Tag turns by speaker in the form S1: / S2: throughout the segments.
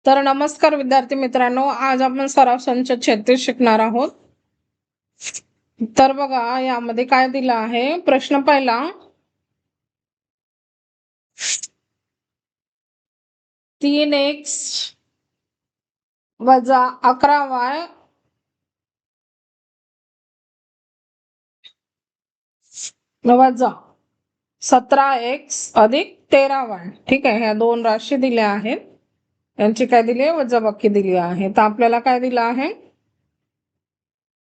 S1: तर नमस्कार विद्यार्थी मित्रांनो, आज आपण सराव संच 36 शिकणार आहोत. तर बघा यामध्ये काय दिलं आहे. प्रश्न पहिला, 3x वजा 11y वजा 17x अधिक 13y. ठीक आहे, ह्या दोन राशी दिल्या आहेत. यांची काय दिली आहे, वजाबाकी दिली आहे. तर आपल्याला काय दिलं आहे,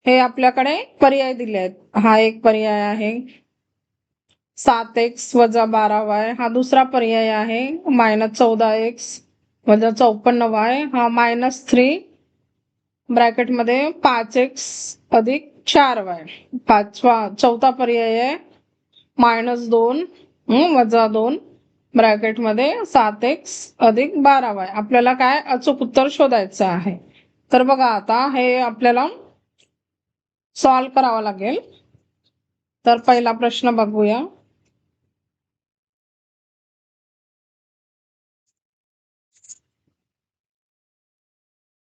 S1: हे आपल्याकडे पर्याय दिले आहेत. हा एक पर्याय आहे, 7x वजा 12y हा दुसरा पर्याय आहे, -14x वजा 54y हा -3 ब्रॅकेट मध्ये 5x अधिक 4y. चौथा पर्याय आहे -2 वजा 2 ब्रॅकेट मध्ये 7x अधिक 12y. आपल्याला काय अचूक उत्तर शोधायचं आहे. तर बघा आता हे आपल्याला सॉल्व करावं लागेल. तर पहिला प्रश्न बघूया.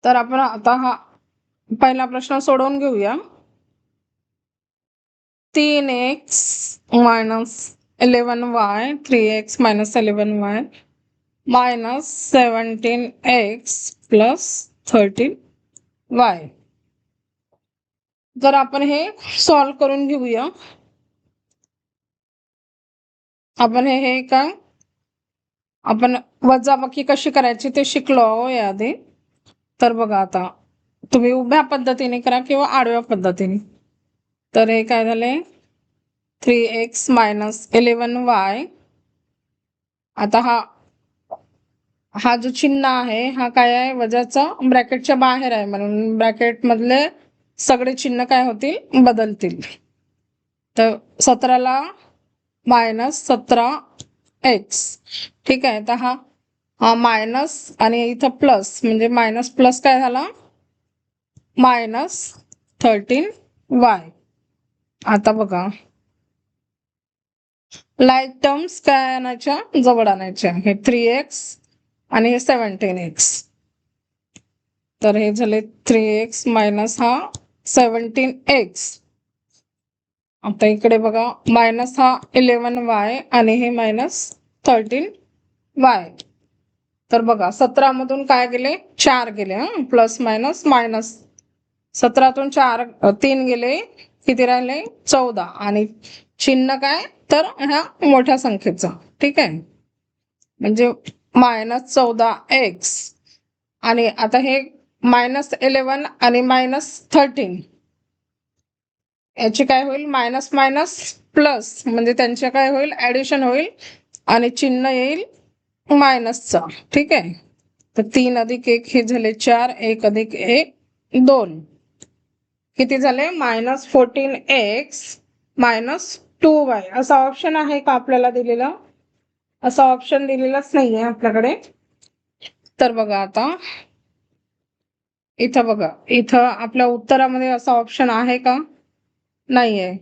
S1: तर आपण आता हा पहिला प्रश्न सोडवून घेऊया. 3x minus 11y 3x minus 11y minus 17x plus 13y. जर आपण हे सॉल्व करून घेऊया. आपण हे काय आपण वजाबाकी कशी करायची ते शिकलो आहोत याआधी. तर बघा आता तुम्ही उभ्या पद्धतीने करा किंवा आडव्या पद्धतीने. तर हे काय झाले, 3x minus 11y. आता हा जो चिन्ह आहे हा काय आहे, वजाचा ब्रॅकेटच्या बाहेर आहे, म्हणून ब्रॅकेट मधले सगळे चिन्ह काय होतील, बदलतील. तर 17ला -17x. ठीक आहे, तर हा मायनस आणि इथं प्लस, म्हणजे मायनस प्लस काय झाला, -13y. आता बघा लाईक टर्म्स काय आणायच्या, जवळ आणायच्या. हे 3x आणि हे 17x. तर हे झाले 3x मायनस हा 17x. आता इकडे बघा मायनस हा 11y आणि हे -13y. तर बघा 17 मधून काय गेले, 4 गेले. प्लस मायनस मायनस 17तून 3 गेले, किती राहिले, 14. आणि चिन्ह काय, तर ह्या मोठ्या संख्येचा. ठीक आहे, म्हणजे -14x. आणि आता हे -11 आणि -13 याची काय होईल, मायनस मायनस प्लस, म्हणजे त्यांचे काय होईल, ऍडिशन होईल आणि चिन्ह येईल मायनसचा. ठीक आहे, तर 3 अधिक 1 हे झाले 4, 1 अधिक 1 2. किती झाले, -14x -2y. असा ऑप्शन आहे का आपल्याला दिलेला, असा ऑप्शन दिलेलाच नाहीये आपल्याकडे. तर बघा आता इथं बघा, इथं आपल्या उत्तरामध्ये असा ऑप्शन आहे का, नाहीये.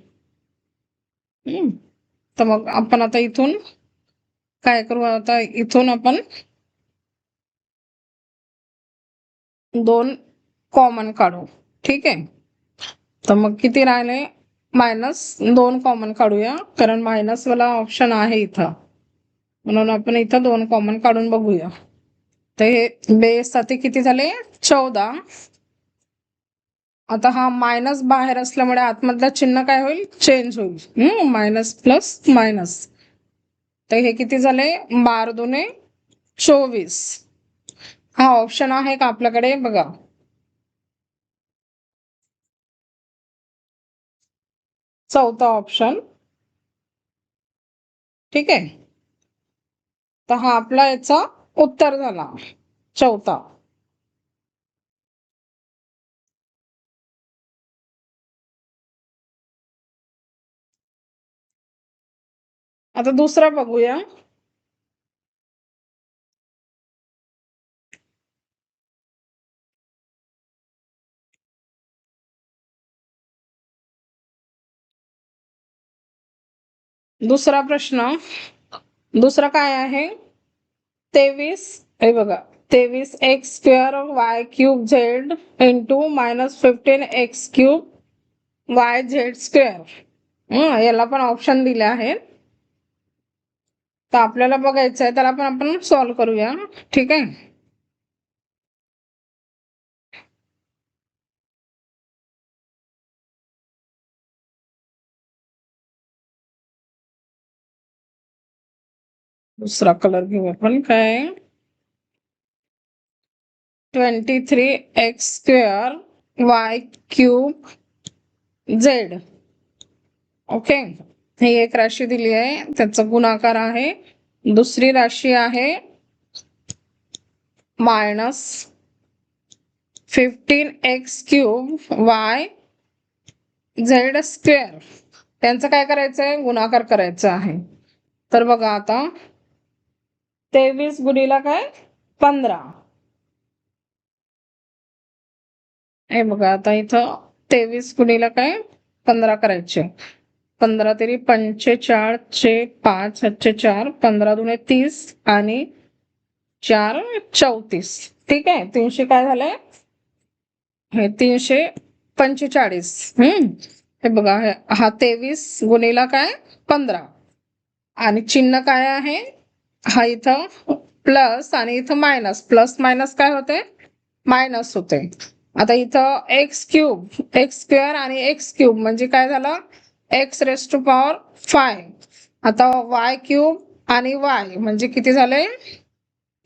S1: तर मग आपण आता इथून काय करू, आता इथून आपण 2 कॉमन काढू. ठीक आहे, तर मग किती राहिले, -2 कॉमन काढूया, कारण मायनस वाला ऑप्शन आहे इथं, म्हणून आपण इथं 2 कॉमन काढून बघूया. तर हे बेस साठी किती झाले, 14. आता हा मायनस बाहेर असल्यामुळे आतमधला चिन्ह काय होईल, चेंज होईल, मायनस प्लस मायनस. तर हे किती झाले, 12 दुने 24. हा ऑप्शन आहे का आपल्याकडे, बघा चौथा ऑप्शन. ठीक आहे, तर हा आपला याचा उत्तर झाला, चौथा. आता दुसरा बघूया. दुसरा प्रश्न, दुसरा काय आहे, 23. हे बघा 23x² y³ z into -15x³ yz². याला पण ऑप्शन दिले आहेत, तर आपल्याला बघायचं आहे, त्याला पण आपण सॉल्व करूया. ठीक आहे. दुसरा कलर घेऊ आपण. काय 23x² y³ z. ओके. ही एक राशी दिली आहे, त्याचा गुणाकार आहे. दुसरी राशी आहे -15x³ yz². त्यांचं काय करायचंय, गुणाकार करायचं आहे. तर बघा आता 23 गुणिला काय 15. हे बघा आता इथं 23 गुणिला काय 15 करायचे. 15 तरी 45 चे 5 चे 4, 15 दुणे 30 आणि 4 34. ठीक आहे. 300 काय झालंय, हे 345. हे बघा, हा 23 गुणिला काय 15 आणि चिन्ह काय आहे, हा इथं प्लस आणि इथं मायनस. प्लस मायनस काय होते, मायनस होते. आता इथं x³ आणि x³ म्हणजे काय झालं, x⁵5. आता y³ आणि y म्हणजे किती झाले,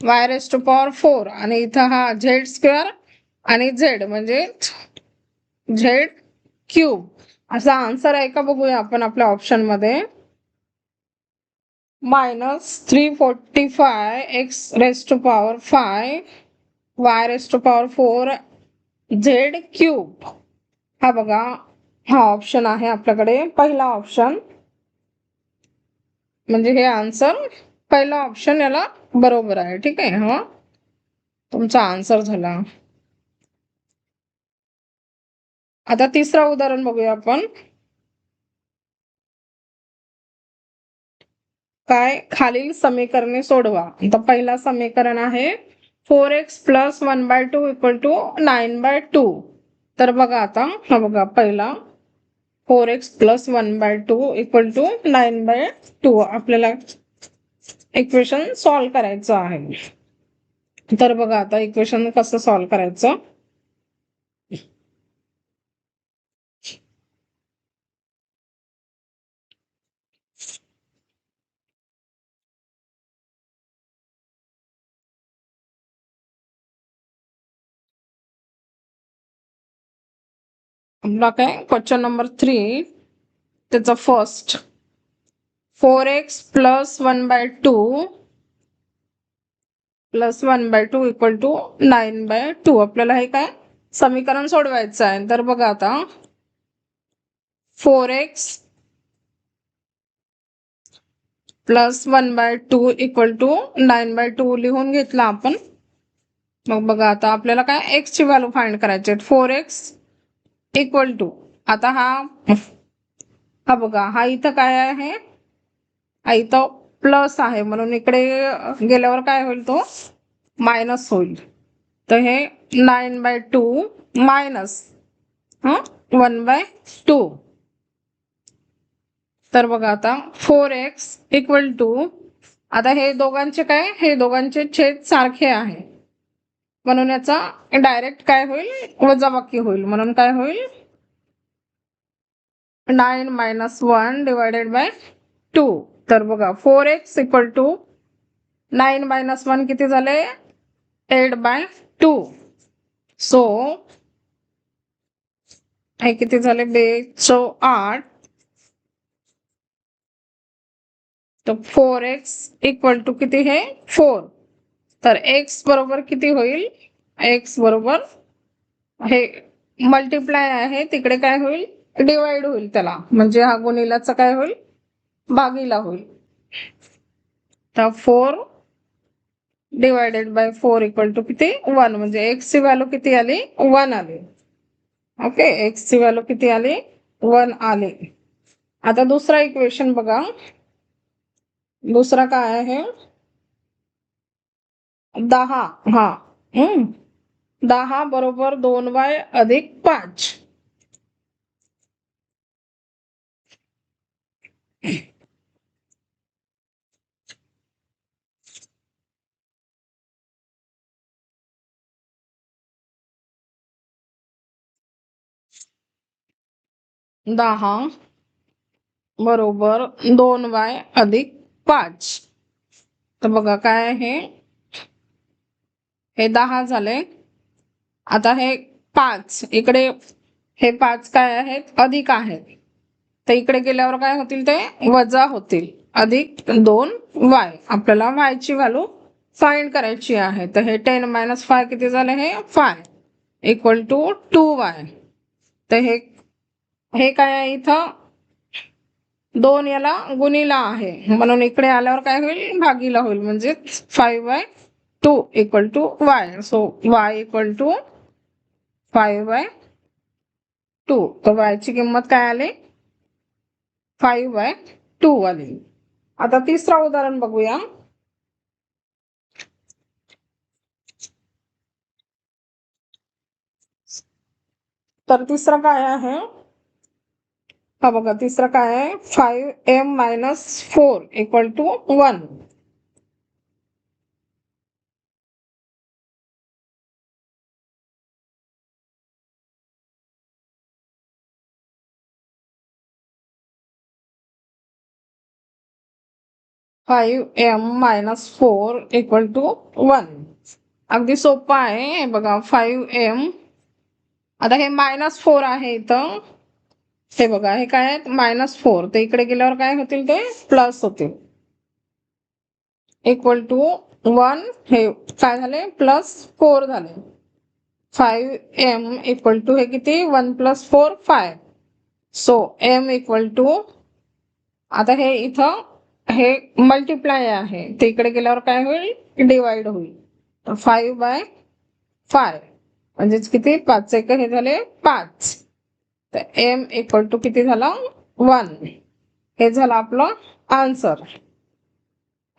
S1: y⁴ आणि इथं हा z² आणि z म्हणजे z³ असा आन्सर आहे का बघूया आपण आपल्या ऑप्शन मध्ये. -345 x⁵5 y⁴ z³ हा बघा, हा ऑप्शन आहे आपल्याकडे, पहिला ऑप्शन. म्हणजे हे आन्सर पहिला ऑप्शन याला बरोबर आहे. ठीक आहे. हा तुमचा आन्सर झाला. आता तिसरा उदाहरण बघूया आपण. काय, खालील समीकरणे सोडवा. तर पहिला समीकरण आहे 4x + 1/2 = 9/2. तर बघा आता, हा बघा पहिला 4x + 1/2 = 9/2 आपल्याला इक्वेशन सॉल्व करायचं आहे. तर बघा आता इक्वेशन कसं सॉल्व करायचं. आपला काय क्वेश्चन नंबर 3, त्याचा फर्स्ट 4x + 1/2 + 1/2 = 9/2. आपल्याला हे काय समीकरण सोडवायचं आहे. तर बघा आता 4x + 1/2 = 9/2 लिहून घेतला आपण. मग बघा आता आपल्याला काय x ची व्हॅल्यू फाइंड करायची आहे. 4x = आता हा बघा, हा इथं काय आहे, हा इथं प्लस आहे म्हणून इकडे गेल्यावर काय होईल, तो मायनस होईल. तर हे 9/2 मायनस 1/2. तर बघा आता 4x = आता हे दोघांचे काय, हे दोघांचे छेद सारखे आहे म्हणून याचा डायरेक्ट काय होईल, वजाबाकी होईल. म्हणून काय होईल, 9 - 1 / 2. तर बघा 4x = 9 - 1 किती झाले, 8/2. सो हे किती झाले, 2 × 8. तर 4x = किती, हे 4. तर x बरोबर किती होईल, x बरोबर हे मल्टिप्लाय आहे, तिकडे काय होईल, डिवाइड होईल त्याला. म्हणजे हा गुणिलाचा काय होईल, भागीला होईल. तर 4 / 4 = किती, 1. म्हणजे x ची व्हॅल्यू किती आली, 1 आली. ओके, x ची व्हॅल्यू किती आली, 1 आली. आता दुसरा इक्वेशन बघा. दुसरा काय आहे, 10 हा 10 बरोबर 2y अधिक 5. दहा बरोबर 2y अधिक 5. तर बघा काय आहे, हे 10 झाले. आता हे 5 इकडे, हे 5 काय आहेत, अधिक आहेत. तर इकडे गेल्यावर काय होतील, ते वजा होतील. अधिक 2y. आपल्याला y ची व्हॅल्यू फाइंड करायची आहे. तर हे 10 मायनस 5 किती झाले, हे 5 इक्वल टू 2y. तर हे काय आहे, इथं 2 याला गुणीला आहे, म्हणून इकडे आल्यावर काय होईल, भागीला होईल. म्हणजे 5/2 equal to y. So y equal to 5/2. तर y ची किंमत काय आली, 5/2 आली. आता तिसरा उदाहरण बघूया. तर तिसरं काय आहे, हा बघा तिसरं काय आहे, 5m minus 4 equal to 1. -4 equal to 1. अगदी सोपं आहे. बघा 5m, आता हे -4 आहे इथं. हे बघा हे काय आहेत, -4. तर इकडे गेल्यावर काय होतील, ते प्लस होतील. इक्वल टू 1, हे काय झाले, +4 झाले. 5m इक्वल टू हे किती, 1 + 4 5. सो m इक्वल टू, आता हे इथं हे मल्टिप्लाय आहे, ते इकडे गेल्यावर काय होईल, डिवाइड होईल. तर 5/5 म्हणजेच किती, 5 एक हे झाले 5. तर m इक्वल टू किती झाला, 1. हे झालं आपलं आन्सर.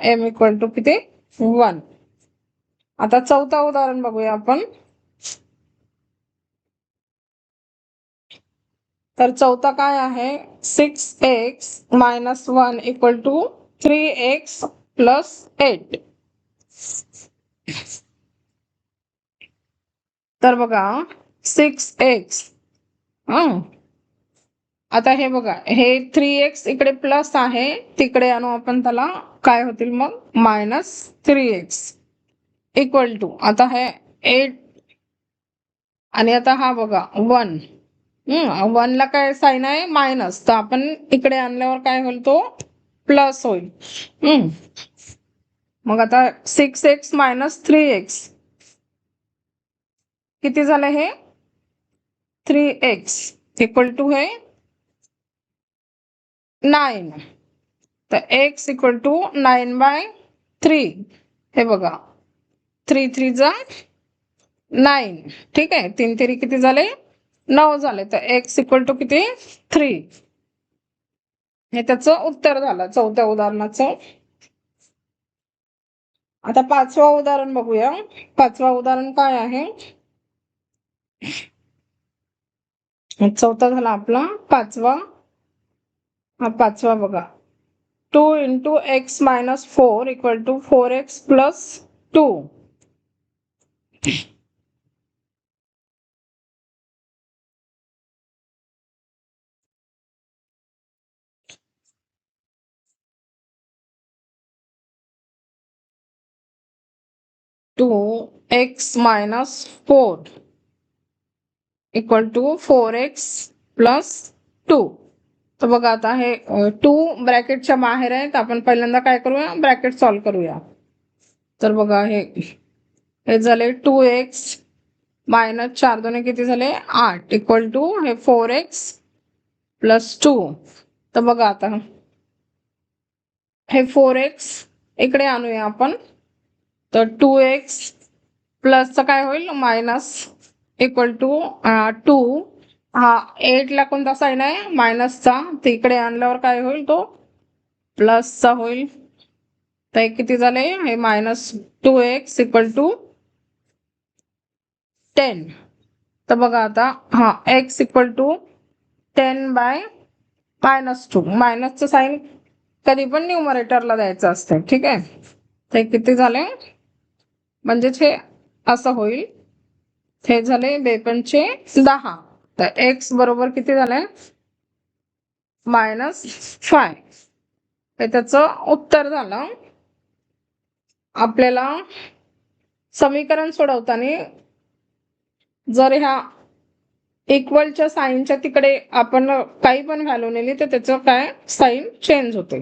S1: m इक्वल टू किती, 1. आता चौथा उदाहरण बघूया आपण. तर चौथा काय आहे, 6x minus 1 equal to 3x plus 8. तर बघा 6x, आता हे बघा, हे 3x इकडे प्लस आहे, तिकडे आणू आपण त्याला, काय होतील मग, -3x इक्वल टू, आता हे 8 आणि आता हा बघा 1. 1 ला काय साइन आहे, मायनस, तर आपण इकडे आणल्यावर काय होईल, तो प्लस होईल. मग आता 6x मायनस 3x किती झालं, हे 3x इक्वल टू हे 9. तर x इक्वल टू 9/3. हे बघा 3 3 जा 9. ठीक आहे, 3 3 किती झाले, 9 झाले. तर x इक्वल टू किती, 3. हे त्याचं उत्तर झालं चौथ्या उदाहरणाचं. आता पाचवा उदाहरण बघूया. पाचवा उदाहरण काय आहे, चौथा झाला आपला पाचवा. हा पाचवा बघा, 2 × x minus 4 equal to 4x plus 2. Two x minus 4 equal to 4x plus 2. तर बघा आता हे 2 ब्रॅकेटच्या बाहेर आहे, तर आपण पहिल्यांदा काय करूया, ब्रॅकेट सॉल्व करूया. तर बघा हे झाले 2x मायनस 4 दोन्ही किती झाले, 8 इक्वल टू हे 4x प्लस 2. तर बघा आता हे 4x इकडे आणूया आपण. तर 2x प्लसचं काय होईल, मायनस इक्वल टू 2. हा 8 ला कोणता साइन आहे, मायनसचा, तर इकडे आणल्यावर काय होईल, तो प्लसचा होईल. तर हे किती झाले, हे -2x = 10. तर बघा आता हा x = 10/-2. मायनसचं साईन कधी पण न्यूमरेटरला द्यायचं असतं, ठीक आहे. ते किती झाले, म्हणजेच हे असं होईल. हे झाले 2×10. तर x बरोबर किती झाले, -5. हे त्याचं उत्तर झालं. आपल्याला समीकरण सोडवताना जर ह्या इक्वलच्या साईनच्या तिकडे आपण काही पण व्हॅल्यू नेली तर त्याचं काय साईन चेंज होते.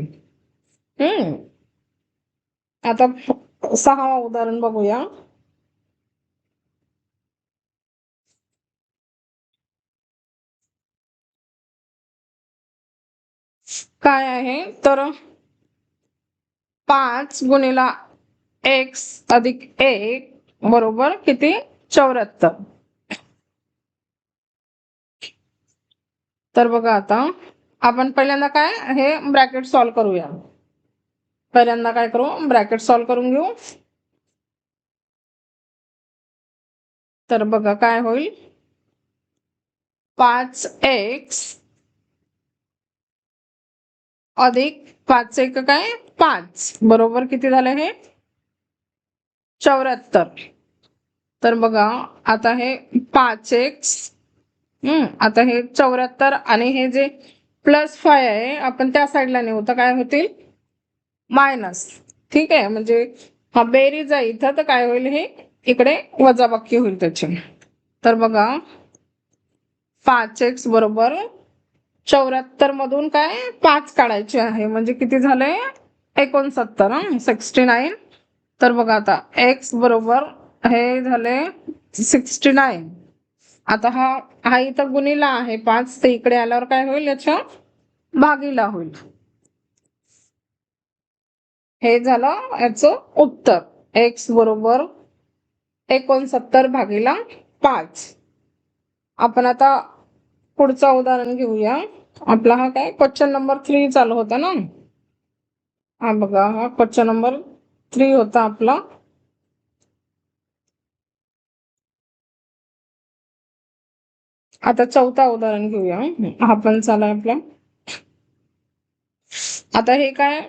S1: आता 6वं उदाहरण बघूया. काय आहे तर 5 × x + 1 बरोबर किती, 74. तर बघा आता आपण पहिल्यांदा काय हे ब्रॅकेट सॉल्व करूया. पहिल्यांदा काय करू, ब्रॅकेट सॉल्व करून घेऊ. तर बघा काय होईल, 5x + 5 काय 5 बरोबर किती झाले, हे 74. तर बघा आता हे 5x, आता हे 74 आणि हे जे +5 आहे आपण त्या साईडला नेऊ तर काय होतील, मायनस. ठीक आहे, म्हणजे हा बेरीज आहे इथं, तर काय होईल, हे इकडे वजाबाकी होईल त्याची. तर बघा 5x बरोबर 74 मधून काय 5 काढायचे आहे, म्हणजे किती झाले, 69. 69. तर बघा आता x बरोबर हे झाले 69. आता हा इथं गुणीला आहे 5, ते इकडे आल्यावर काय होईल, याच्या भागीला होईल. हे झालं याचं उत्तर. x बरोबर 69/5. आपण आता पुढचा उदाहरण घेऊया. आपला हा काय क्वेश्चन नंबर 3 चालू होता ना. हा बघा, हा क्वेश्चन नंबर 3 होता आपला. आता 4था उदाहरण घेऊया. हा पण चालू आपला. आता हे काय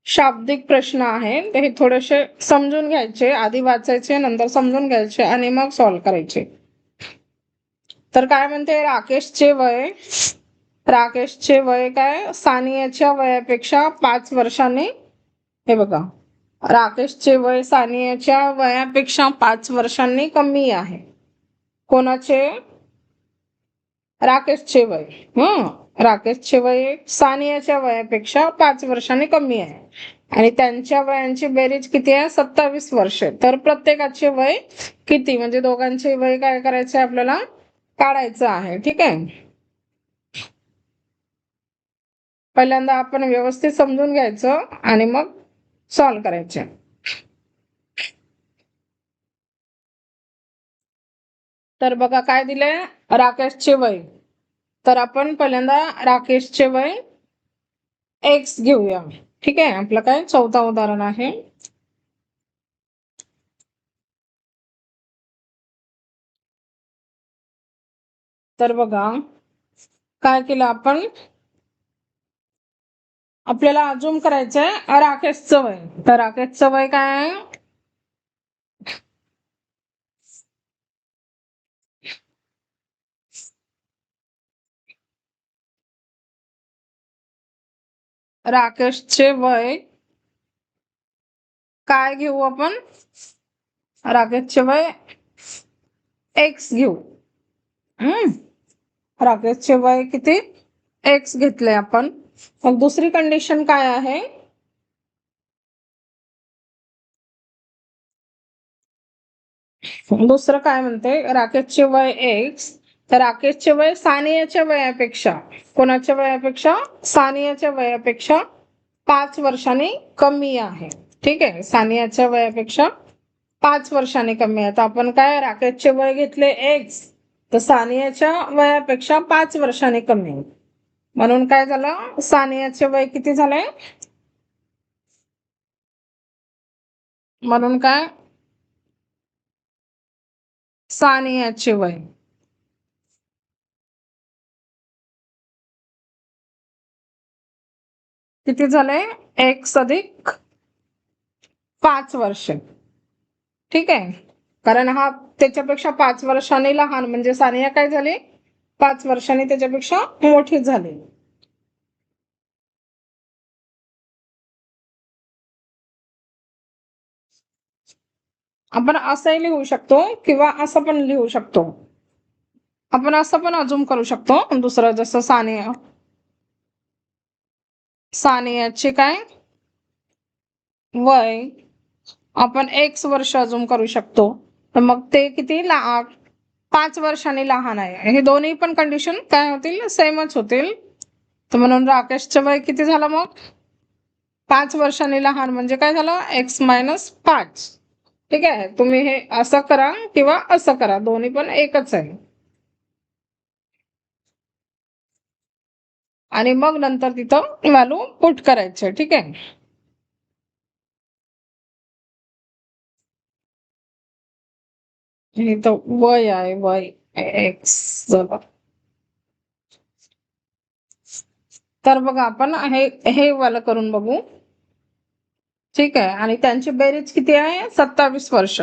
S1: शाब्दिक प्रश्न आहे, ते हे थोडेसे समजून घ्यायचे, आधी वाचायचे, नंतर समजून घ्यायचे आणि मग सॉल्व करायचे. तर काय म्हणते, राकेशचे वय काय सानियाच्या वयापेक्षा 5 वर्षांनी, हे बघा राकेशचे वय सानियाच्या वयापेक्षा 5 वर्षांनी कमी आहे. कोणाचे, राकेशचे वय. राकेशचे वय सानियाच्या वयापेक्षा 5 वर्षांनी कमी आहे आणि त्यांच्या वयांची बेरीज किती आहे, 27 वर्षे. तर प्रत्येकाचे वय किती, म्हणजे दोघांचे वय काय करायचे आपल्याला, काढायचं आहे. ठीक आहे, पहिल्यांदा आपण व्यवस्थित समजून घ्यायचं आणि मग सॉल्व करायचे. तर बघा काय दिलंय, राकेशचे वय. तर आपण पहिल्यांदा राकेशचे वय x घेऊया. ठीक आहे, आपलं काय 4था उदाहरण आहे. तर बघा काय केलं आपण, आपल्याला अजून करायचंय राकेशचं वय. तर राकेशचं वय काय आहे, राकेशचे वय काय घेऊ आपण, राकेशचे वय x घेऊ. राकेशचे वय किती, x घेतले आपण. मग दुसरी कंडिशन काय आहे, दुसरं काय म्हणते, राकेशचे वय x, तर राकेशचे वय सानियाच्या वयापेक्षा, कोणाच्या वयापेक्षा, सानियाच्या वयापेक्षा 5 वर्षांनी कमी आहे. ठीक आहे, सानियाच्या वयापेक्षा 5 वर्षांनी कमी आहे. तर आपण काय राकेशचे वय घेतले x, तर सानियाच्या वयापेक्षा 5 वर्षांनी कमी आहे, म्हणून काय झालं, सानियाचे वय किती झाले, म्हणून काय सानियाचे वय किती झाले 1+5 वर्ष. ठीक आहे, कारण हा त्याच्यापेक्षा 5 वर्षांनी लहान म्हणजे सानिया काय झाली 5 वर्षांनी त्याच्यापेक्षा मोठी झाली. आपण असंही लिहू शकतो किंवा असं पण लिहू शकतो. आपण असं पण अजूम करू शकतो दुसरं, जसं सानियाचे काय वय आपण X वर्ष अजूम करू शकतो, तर मग ते किती 5 वर्षांनी लहान आहे. हे दोन्ही पण कंडिशन काय होतील सेमच होतील. तर म्हणून राकेशचं वय किती झालं मग 5 वर्षांनी लहान म्हणजे काय झालं X-5. ठीक आहे, तुम्ही हे असं करा किंवा असं करा, दोन्ही पण एकच आहे. आणि मग नंतर तिथं व्हॅल्यू पुट करायचे. ठीक आहे, हे तर वय आहे, वय X झालं. तर बघा आपण हे वाला करून बघू. ठीक आहे, आणि त्यांची बेरीज किती आहे 27 वर्ष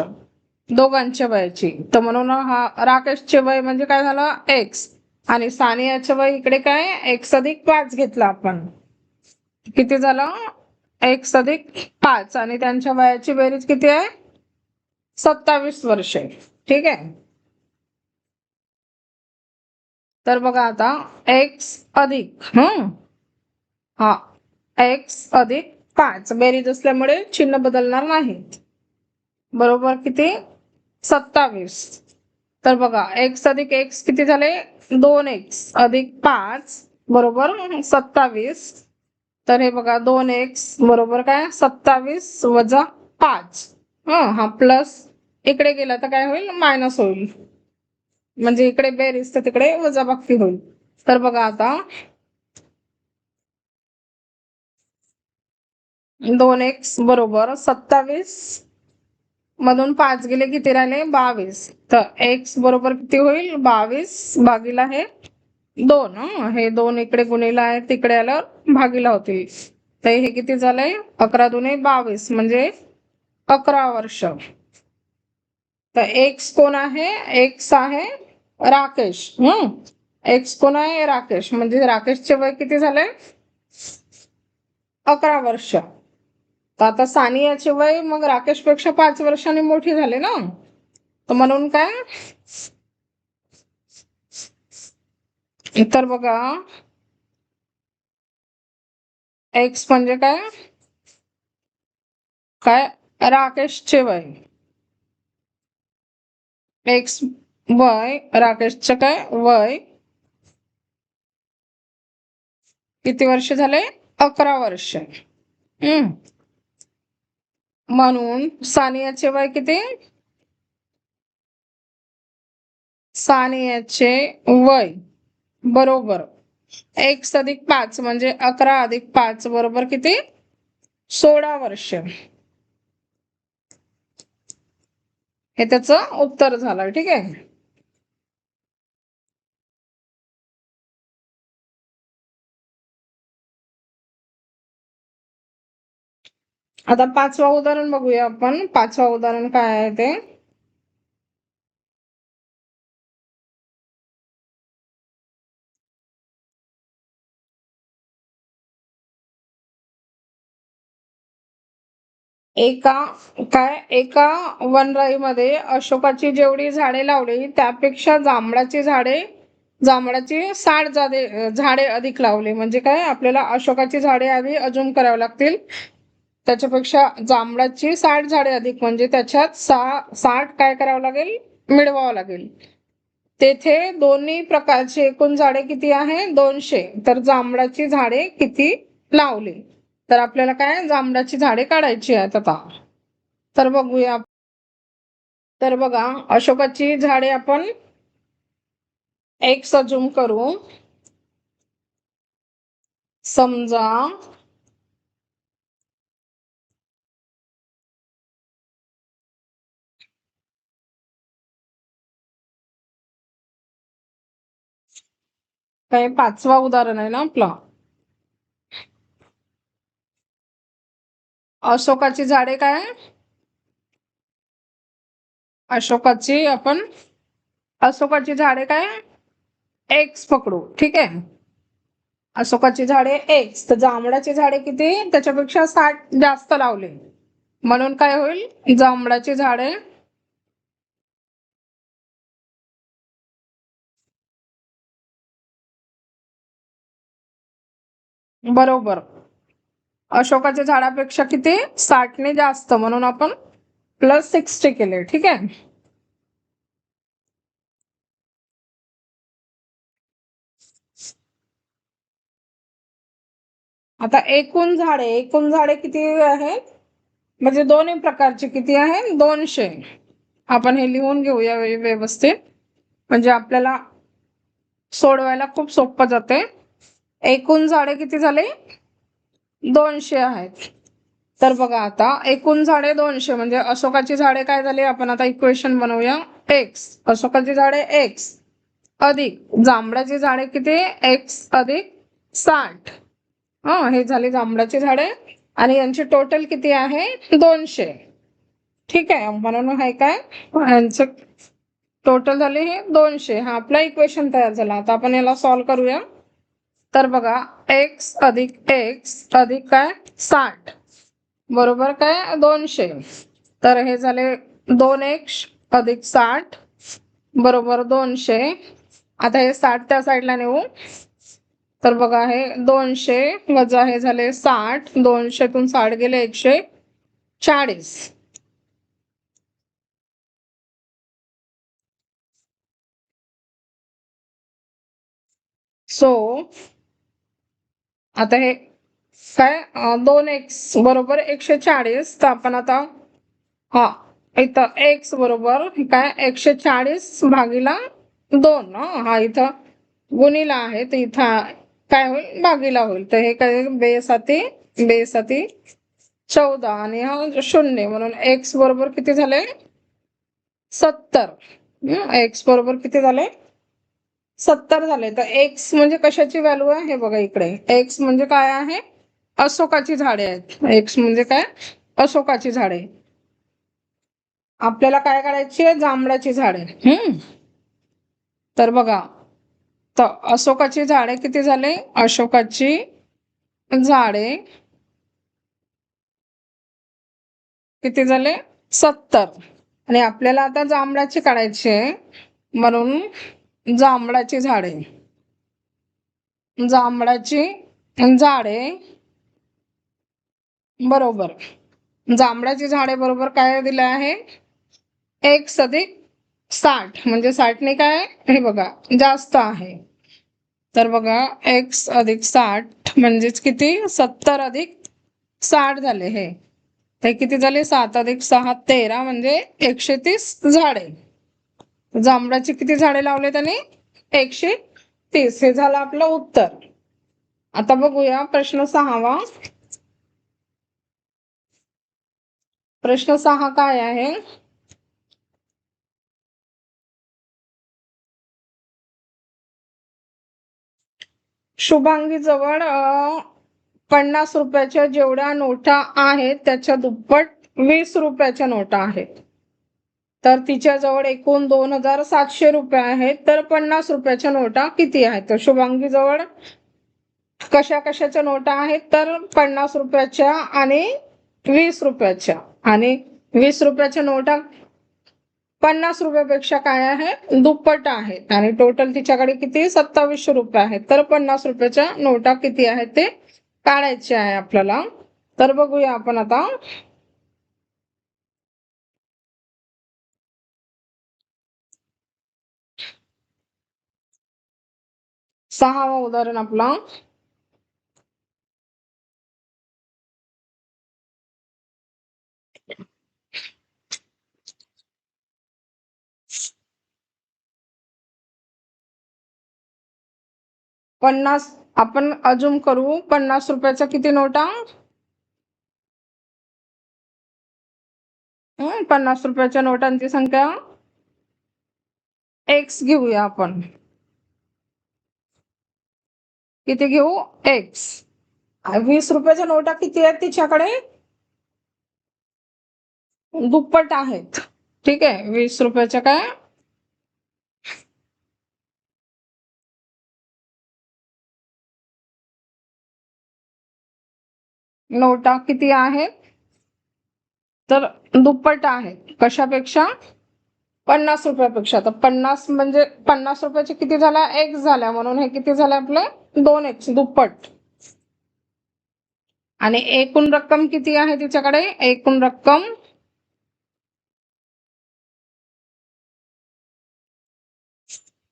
S1: दोघांच्या वयाची. तर म्हणून हा राकेशचे वय म्हणजे काय झालं X, आणि सानियाचे वय इकडे काय X+5 घेतला आपण. किती झालं X+5, आणि त्यांच्या वयाची बेरीज किती आहे 27 वर्षे. ठीक आहे, तर बघा आता X अधिक हा X+5 बेरीज असल्यामुळे चिन्ह बदलणार नाहीत. बरोबर किती 27. तर बघा X+X किती झाले 2X+5 बरोबर 27. तर हे बघा 2X बरोबर काय 27 - 5. हा प्लस इकडे गेला तर काय होईल मायनस होईल, म्हणजे इकडे बेरीज तर तिकडे वजाबाकी होईल. तर बघा आता 2X बरोबर 27 मधून 5 गेले किती राहिले 22. तर X बरोबर किती होईल 22 भागीला हे 2. हे 2 इकडे गुणिला आहे तिकडे आलं भागीला होतील. तर हे किती झालंय 11×2=22 म्हणजे 11 वर्ष. तर X कोण आहे X आहे राकेश. X कोण आहे राकेश, म्हणजे राकेशचे वय किती झाले 11 वर्ष. तर आता सानियाचे वय मग राकेश पेक्षा 5 वर्षांनी मोठी झाले ना, तर म्हणून काय तर बघा X म्हणजे काय काय राकेशचे वय X वय राकेशचे काय वय किती वर्ष झाले 11 वर्ष. म्हणून सानियाचे वय किती सानियाचे वय बरोबर X+5 म्हणजे 11+5 बरोबर किती 16 वर्ष. हे त्याचं उत्तर झालं. ठीक आहे, आता 5वा उदाहरण बघूया आपण. 5वा उदाहरण काय आहे ते एका वनराईमध्ये अशोकाची जेवढी झाडे लावली त्यापेक्षा जांभळाची 60 झाडे अधिक लावली. म्हणजे काय आपल्याला अशोकाची झाडे आधी अजून करावी लागतील, त्याच्यापेक्षा जांभळाची 60 झाडे अधिक म्हणजे त्याच्यात 60 काय करावं लागेल मिळवावं लागेल. तेथे दोन्ही प्रकारची एकूण झाडे किती आहे 200. तर जांभळाची झाडे किती लावली, तर आपल्याला काय जांभळाची झाडे काढायची आहेत आता. तर बघूया. तर बघा अशोकाची झाडे आपण X अजूम करू. समजा काय 5वा उदाहरण आहे ना आपलं. अशोकाची झाडे काय, अशोकाची आपण अशोकाची झाडे काय एक्स पकडू, ठीक आहे. अशोकाची झाडे एक्स, तर जांभळाची झाडे किती, त्याच्यापेक्षा 60 जास्त लावले, म्हणून काय होईल, जांभळाची झाडे बरोबर अशोकाच्या झाडापेक्षा किती 60ने जास्त, म्हणून आपण +60 केले, ठीक आहे. आता एकूण झाडे किती आहेत, म्हणजे दोन्ही प्रकारचे किती आहे 200. आपण हे लिहून घेऊया व्यवस्थित, म्हणजे आपल्याला सोडवायला खूप सोपं जाते. एकूण झाडे किती झाले 200 आहेत. तर बघा आता एकूण झाडे 200 म्हणजे अशोकाची झाडे काय झाली, आपण आता इक्वेशन बनवूया. एक्स अशोकाची झाडे एक्स अधिक जांभळाची झाडे किती एक्स अधिक 60. हे झाली जांभळाची झाडे आणि यांची टोटल किती आहे 200, ठीक आहे. म्हणून हे काय यांचं टोटल झाले हे 200. हा आपला इक्वेशन तयार झाला. आता आपण याला सॉल्व करूया. तर बघा एक्स अधिक एक्स अधिक काय 60 बरोबर काय 200. तर हे झाले 2x अधिक 60 बरोबर 200. आता हे 60 त्या साईडला नेऊ. तर बघा हे 200 वजा हे झाले 60, 200तून 60 गेले 140. सो आता हे काय 2x बरोबर 140. तर आपण आता हा इथं x बरोबर काय 140 भागीला 2. हा इथं गुणीला आहे, तर इथं काय होईल भागीला होईल. तर हे काय बेसाती 14 आणि हा 0, म्हणून x बरोबर किती झाले 70. x बरोबर किती झाले 70 झाले. तर x म्हणजे कशाची व्हॅल्यू आहे हे बघा इकडे. x म्हणजे काय आहे अशोकाची झाडे आहेत. x म्हणजे काय अशोकाची झाडे. आपल्याला काय करायची आहे जांभळाची झाडे. तर बघा तर अशोकाची झाडे किती झाले, अशोकाची झाडे किती झाले 70 आणि आपल्याला आता जांभळाची काढायची आहे, म्हणून जांभळाची झाडे बरोबर जांभळाची झाडे बरोबर काय दिलं आहे एक्स अधिक 60 म्हणजे 60ने काय हे बघा जास्त आहे. तर बघा एक्स अधिक 60 म्हणजेच किती 70 अधिक 60 झाले. हे किती झाले 7 अधिक 6 13 म्हणजे 130 झाडे. जांभळाची किती झाडे लावले त्याने 130. हे झालं आपलं उत्तर. आता बघूया प्रश्न 6वा. प्रश्न 6 काय आहे, शुभांगी जवळ 50 रुपयाच्या जेवढ्या नोटा आहेत त्याच्या दुप्पट 20 रुपयाच्या नोटा आहेत. तर तिच्याजवळ एकूण 2700 रुपये आहेत. तर 50 रुपयाच्या नोटा किती आहेत. तर शुभांगी जवळ कशा कशाच्या नोटा आहेत, तर 50 रुपयाच्या आणि 20 रुपयाच्या. आणि 20 रुपयाच्या नोटा 50 रुपयापेक्षा काय आहे दुप्पट आहेत. आणि टोटल तिच्याकडे किती 2700 रुपये आहेत. तर 50 रुपयाच्या नोटा किती आहेत ते काढायचे आहे आपल्याला. तर बघूया आपण आता. सहावा उदाहरण आपला. आपण अजून करू 50 रुपयाच्या किती नोटा 50 रुपयाच्या नोटांची संख्या एक्स घेऊया आपण. किती घेऊ एक्स. 20 रुपयाच्या नोटा किती आहेत तिच्याकडे दुप्पट आहेत. ठीक आहे 20 रुपयाच्या काय नोटा किती आहेत तर दुप्पट आहेत कशापेक्षा 50 रुपयापेक्षा. तर 50 म्हणजे 50 रुपयाचे किती झाला एक्स झाल्या म्हणून हे किती झाले आपले 2x दुप्पट. आणि एकूण रक्कम किती आहे तिच्याकडे एकूण रक्कम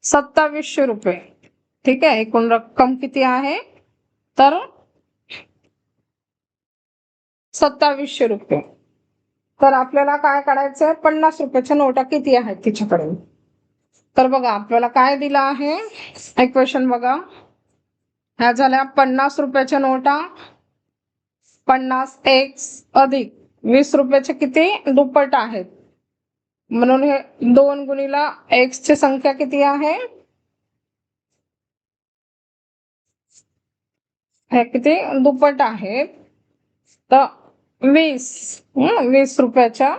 S1: 2700 रुपये. ठीक आहे एकूण रक्कम किती आहे तर 2700 रुपये. तर आपल्याला काय काढायचंय 50 रुपयाच्या नोटा किती आहेत तिच्याकडे. तर बघा आपल्याला काय दिलं आहे इक्वेशन बघा. ह्या झाल्या 50 रुपयाच्या नोटा 50x अधिक 20 रुपयाचे किती दुप्पट आहेत म्हणून हे 2 गुणिला x ची संख्या किती आहे हे किती दुप्पट आहेत तर 20 रुपयाच्या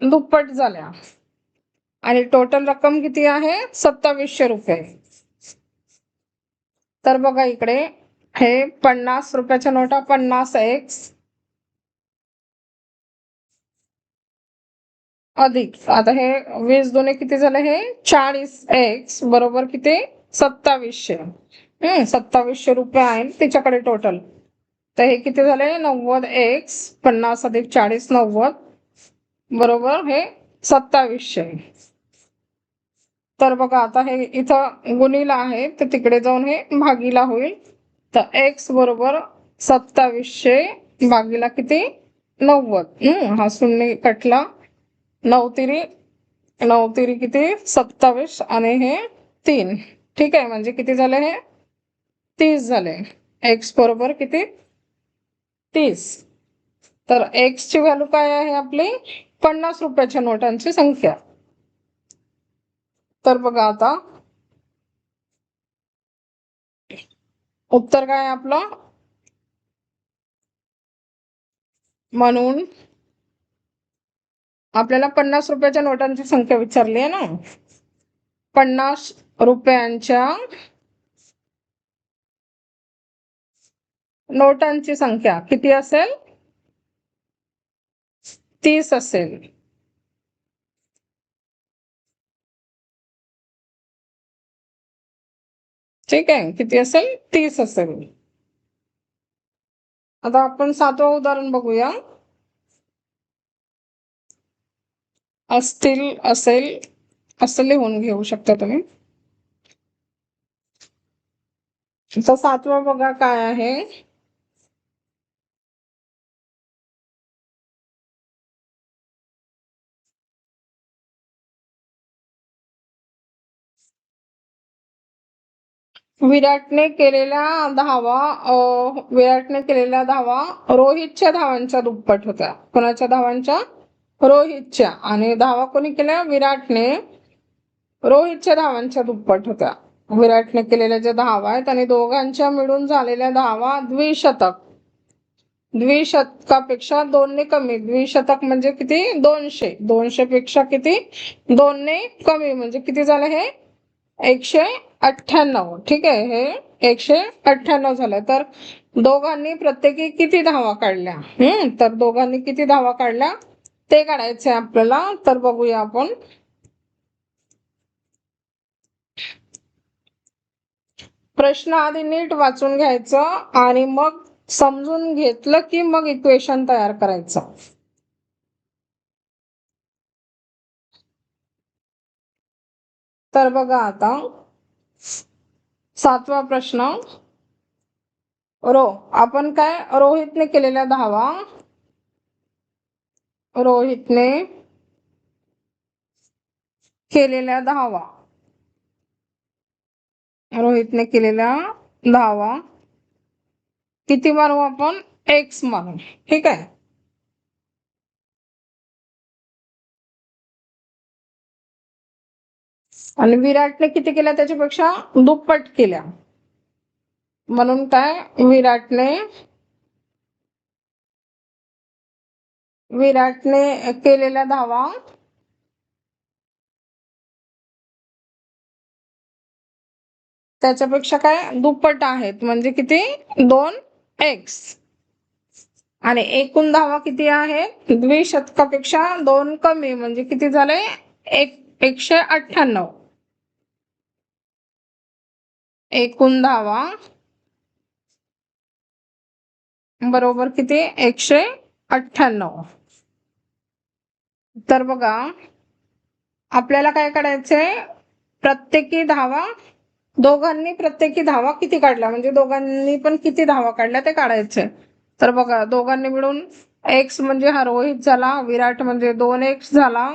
S1: दुप्पट झाल्या. आणि टोटल रक्कम किती आहे 2700 रुपये. तर बघा इकडे हे 50 रुपयाच्या नोटा 50x अधिक आता हे 20 दुने किती झाले हे 40x बरोबर किती 2700. 2700 रुपये आहेत तिच्याकडे टोटल. तर हे किती झाले 90x 50 अधिक 40 90 बरोबर हे 2700. तर बघा आता हे इथं गुणिला आहे तर तिकडे जाऊन हे भागीला होईल. तर x बरोबर 2700 भागीला किती 90. हा शून्य कटला 9 तिरी किती 27 आणि हे 3. ठीक आहे म्हणजे किती झाले हे 30 झाले. x बरोबर किती 30. तर x ची व्हॅल्यू काय आहे आपली 50 रुपयाच्या नोटांची संख्या. तर बघा आता उत्तर काय आपलं म्हणून आपल्याला 50 रुपयाच्या नोटांची संख्या विचारली आहे ना. 50 रुपयांच्या नोटांची संख्या किती असेल 30 असेल. ठीक आहे किती असेल 30 असेल. आता आपण 7वं उदाहरण बघूया. असतील असेल असं लिहून घेऊ शकता तुम्ही. तर 7वं बघा काय आहे विराटने केलेल्या धावा रोहितच्या धावांच्या दुप्पट होत्या. कोणाच्या धावांच्या रोहितच्या. आणि धावा कोणी केल्या विराटने रोहितच्या धावांच्या दुप्पट होत्या. विराटने केलेल्या ज्या धावा आहेत आणि दोघांच्या मिळून झालेल्या धावा द्विशतकापेक्षा 2 ने कमी. द्विशतक म्हणजे किती 200. 200 पेक्षा किती 2 ने कमी म्हणजे किती झालं हे 198. ठीक आहे हे 198 झालं. तर दोघांनी प्रत्येकी किती धावा काढल्या तर दोघांनी किती धावा काढल्या ते काढायचे आपल्याला. तर बघूया आपण. प्रश्न आधी नीट वाचून घ्यायचं आणि मग समजून घेतलं की मग इक्वेशन तयार करायचं. तर बघा आता 7वा प्रश्न. आपण काय रोहितने केलेल्या धावा रोहितने केलेल्या धावा किती मानू आपण x मानू. ठीक आहे आणि विराटने किती केल्या त्याच्यापेक्षा दुप्पट केल्या, म्हणून काय विराटने केलेल्या धावा त्याच्यापेक्षा काय दुप्पट आहेत, म्हणजे किती 2x. आणि एकूण धावा किती आहेत द्विशतकापेक्षा 2 कमी, म्हणजे किती झाले 198. एकूण धावा बरोबर किती 198. तर बघा आपल्याला काय काढायचंय, प्रत्येकी धावा, दोघांनी प्रत्येकी धावा किती काढल्या, म्हणजे दोघांनी पण किती धावा काढल्या ते काढायचे. तर बघा दोघांनी मिळून x म्हणजे हा रोहित झाला, विराट म्हणजे 2x झाला,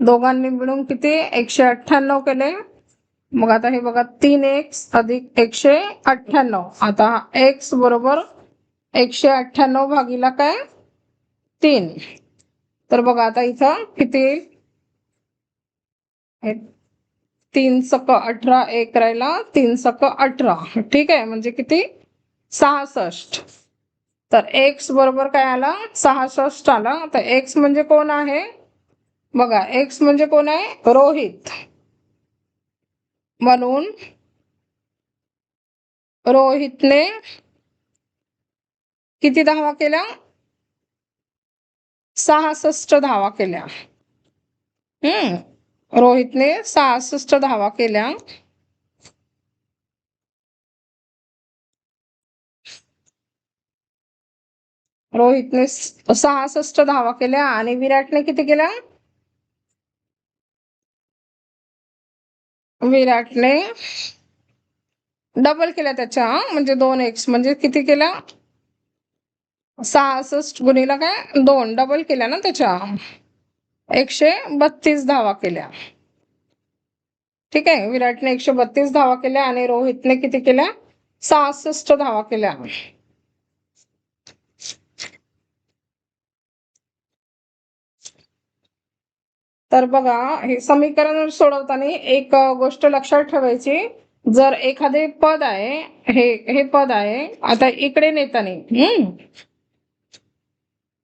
S1: दोघांनी मिळून किती 198 केले. मग आता हे बघा 3x अधिक 198. आता x बरोबर 198 भागीला काय 3. तर बघा आता इथं किती 3 सक 18, एक राहिला 3 सक 18, ठीक आहे, म्हणजे किती 66. तर x बरोबर काय आला 66 आला. तर x म्हणजे कोण आहे बघा, x म्हणजे कोण आहे रोहित, म्हणून रोहितने किती धावा केल्या 66 धावा केल्या. रोहितने 66 धावा केल्या. रोहितने 66 धावा केल्या आणि विराटने किती केल्या, विराटने डबल केल्या त्याच्या, म्हणजे 2x, म्हणजे किती केल्या 66 गुणिला काय 2, डबल केल्या ना त्याच्या, 132 धावा केल्या. ठीक आहे, विराटने 132 धावा केल्या आणि रोहितने किती केल्या 66 धावा केल्या. तर बघा हे समीकरण सोडवताना एक गोष्ट लक्षात ठेवायची, जर एखादे पद आहे, हे पद आहे, आता इकडे नेताना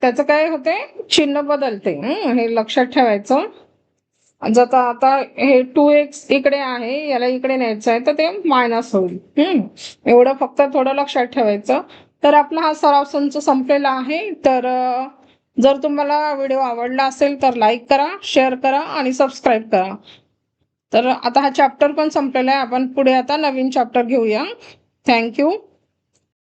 S1: त्याचं काय होते चिन्ह बदलते, हे लक्षात ठेवायचं. जर आता हे 2x इकडे आहे, याला इकडे न्यायचं आहे तर ते मायनस होईल. एवढं फक्त थोडं लक्षात ठेवायचं. तर आपला हा सराव संच संपलेला आहे. तर जर तुम्हाला व्हिडिओ आवडला असेल तर लाईक करा, शेअर करा आणि सबस्क्राईब करा. तर आता हा चॅप्टर पण संपलेला आहे, आपण पुढे आता नवीन चॅप्टर घेऊया. थँक्यू.